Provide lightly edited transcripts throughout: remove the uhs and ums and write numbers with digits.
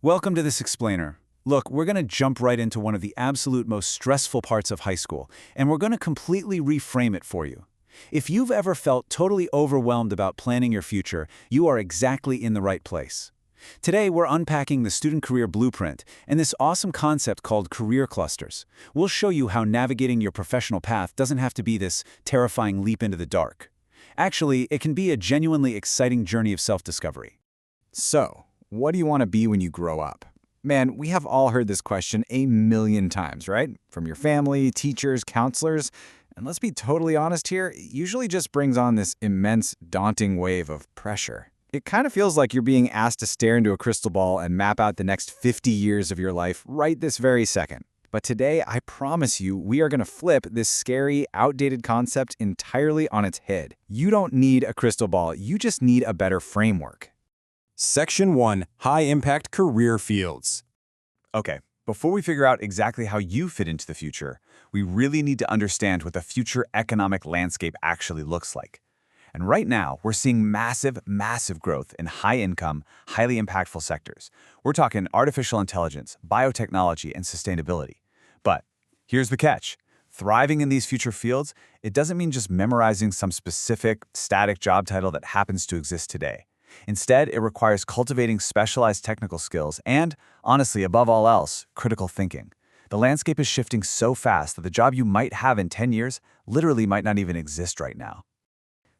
Welcome to this explainer. Look, we're going to jump right into one of the absolute most stressful parts of high school, and we're going to completely reframe it for you. If you've ever felt totally overwhelmed about planning your future, you are exactly in the right place. Today, we're unpacking the student career blueprint and this awesome concept called career clusters. We'll show you how navigating your professional path doesn't have to be this terrifying leap into the dark. Actually, it can be a genuinely exciting journey of self-discovery. So, what do you want to be when you grow up? Man, we have all heard this question a million times, right? From your family, teachers, counselors. And let's be totally honest here, it usually just brings on this immense, daunting wave of pressure. It kind of feels like you're being asked to stare into a crystal ball and map out the next 50 years of your life right this very second. But today, I promise you, we are going to flip this scary, outdated concept entirely on its head. You don't need a crystal ball, you just need a better framework. Section 1. High-Impact Career Fields. Okay, before we figure out exactly how you fit into the future, we really need to understand what the future economic landscape actually looks like. And right now, we're seeing massive growth in high-income, highly impactful sectors. We're talking artificial intelligence, biotechnology, and sustainability. But here's the catch. Thriving in these future fields, it doesn't mean just memorizing some specific, static job title that happens to exist today. Instead, it requires cultivating specialized technical skills and, honestly, above all else, critical thinking. The landscape is shifting so fast that the job you might have in 10 years literally might not even exist right now.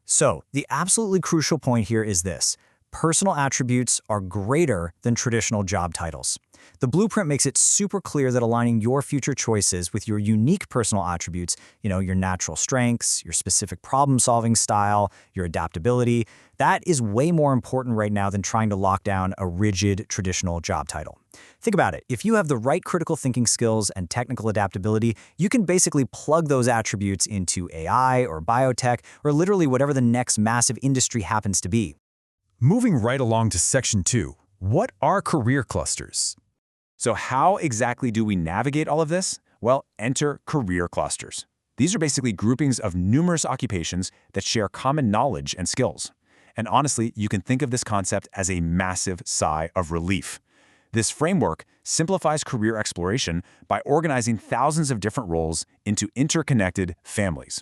So, the absolutely crucial point here is this. Personal attributes are greater than traditional job titles. The blueprint makes it super clear that aligning your future choices with your unique personal attributes, your natural strengths, your specific problem-solving style, your adaptability, that is way more important right now than trying to lock down a rigid traditional job title. Think about it. If you have the right critical thinking skills and technical adaptability, you can basically plug those attributes into AI or biotech or literally whatever the next massive industry happens to be. Moving right along to Section 2. What are career clusters? So how exactly do we navigate all of this? Well, enter career clusters. These are basically groupings of numerous occupations that share common knowledge and skills. And honestly, you can think of this concept as a massive sigh of relief. This framework simplifies career exploration by organizing thousands of different roles into interconnected families.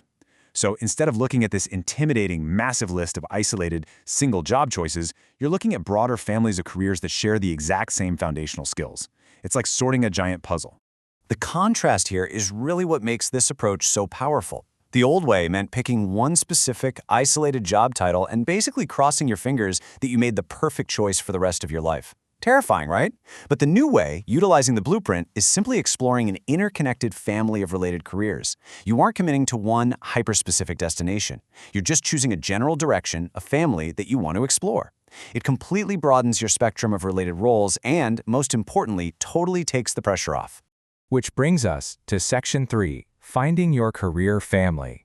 So instead of looking at this intimidating, massive list of isolated, single job choices, you're looking at broader families of careers that share the exact same foundational skills. It's like sorting a giant puzzle. The contrast here is really what makes this approach so powerful. The old way meant picking one specific, isolated job title and basically crossing your fingers that you made the perfect choice for the rest of your life. Terrifying, right? But the new way, utilizing the blueprint, is simply exploring an interconnected family of related careers. You aren't committing to one hyper-specific destination. You're just choosing a general direction, a family that you want to explore. It completely broadens your spectrum of related roles and, most importantly, totally takes the pressure off. Which brings us to Section 3, Finding Your Career Family.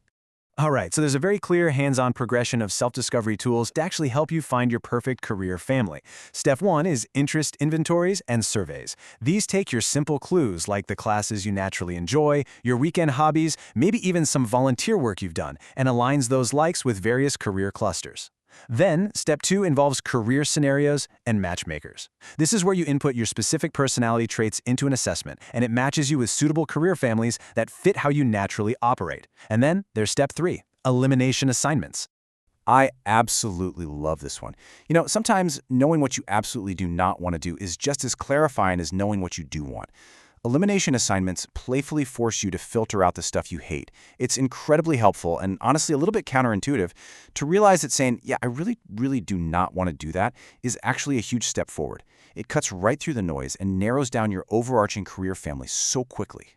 All right, so there's a very clear hands-on progression of self-discovery tools to actually help you find your perfect career family. Step 1 is interest inventories and surveys. These take your simple clues like the classes you naturally enjoy, your weekend hobbies, maybe even some volunteer work you've done, and aligns those likes with various career clusters. Then, Step 2 involves career scenarios and matchmakers. This is where you input your specific personality traits into an assessment, and it matches you with suitable career families that fit how you naturally operate. And then there's Step 3, elimination assignments. I absolutely love this one. Sometimes knowing what you absolutely do not want to do is just as clarifying as knowing what you do want. Elimination assignments playfully force you to filter out the stuff you hate. It's incredibly helpful and honestly a little bit counterintuitive to realize that saying, yeah, I really do not want to do that is actually a huge step forward. It cuts right through the noise and narrows down your overarching career family so quickly.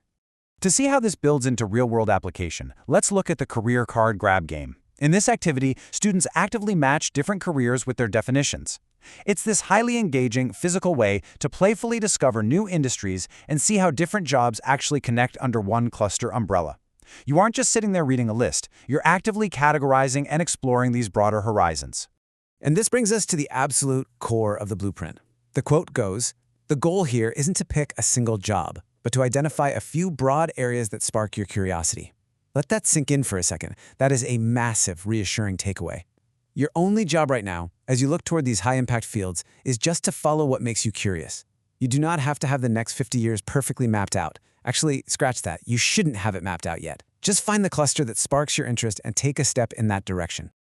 To see how this builds into real-world application, let's look at the career card grab game. In this activity, students actively match different careers with their definitions. It's this highly engaging, physical way to playfully discover new industries and see how different jobs actually connect under one cluster umbrella. You aren't just sitting there reading a list, you're actively categorizing and exploring these broader horizons. And this brings us to the absolute core of the blueprint. The quote goes, "The goal here isn't to pick a single job, but to identify a few broad areas that spark your curiosity." Let that sink in for a second. That is a massive, reassuring takeaway. Your only job right now, as you look toward these high-impact fields, is just to follow what makes you curious. You do not have to have the next 50 years perfectly mapped out. Actually, scratch that. You shouldn't have it mapped out yet. Just find the cluster that sparks your interest and take a step in that direction.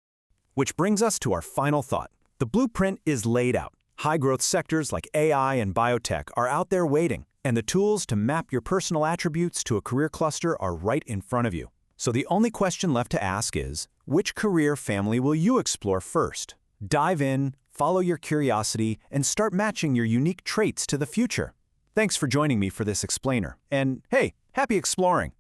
Which brings us to our final thought. The blueprint is laid out. High-growth sectors like AI and biotech are out there waiting, and the tools to map your personal attributes to a career cluster are right in front of you. So the only question left to ask is, which career family will you explore first? Dive in, follow your curiosity, and start matching your unique traits to the future. Thanks for joining me for this explainer. And hey, happy exploring!